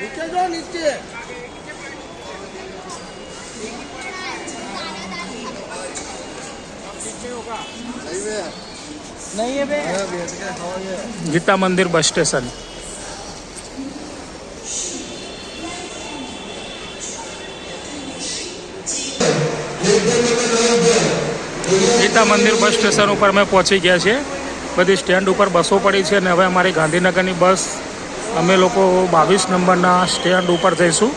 नीचे जाओ नीचे नहीं है बे गीता मंदिर बस स्टेशन ગીતા મંદિર બસ સ્ટેશન ઉપર અમે પહોંચી ગયા છીએ બધી સ્ટેન્ડ ઉપર બસો પડી છે અને હવે અમારી ગાંધીનગરની બસ અમે લોકો 22 નંબરના સ્ટેન્ડ ઉપર જઈશું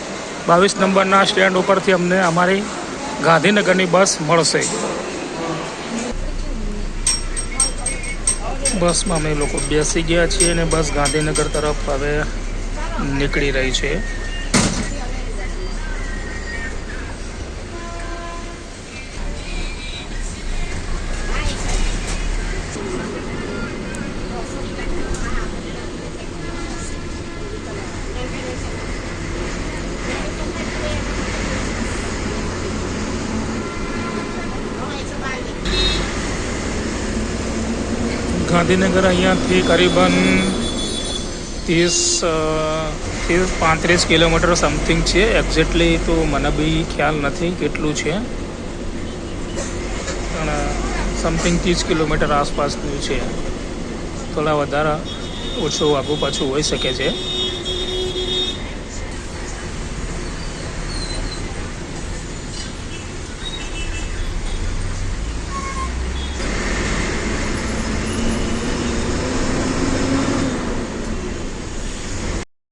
22 નંબરના સ્ટેન્ડ ઉપરથી અમને અમારી ગાંધીનગરની બસ મળશે બસમાં અમે લોકો બેસી ગયા છીએ અને બસ ગાંધીનગર તરફ હવે નીકળી રહી છે ગાંધીનગર અહીંયાથી કરીબન 30-35 કિલોમીટર સમથિંગ છે એક્ઝેક્ટલી તો મને બી ખ્યાલ નથી કેટલું છે પણ સમથિંગ 30 કિલોમીટર આસપાસનું છે થોડા વધારે ઓછું આગું પાછું હોઈ શકે છે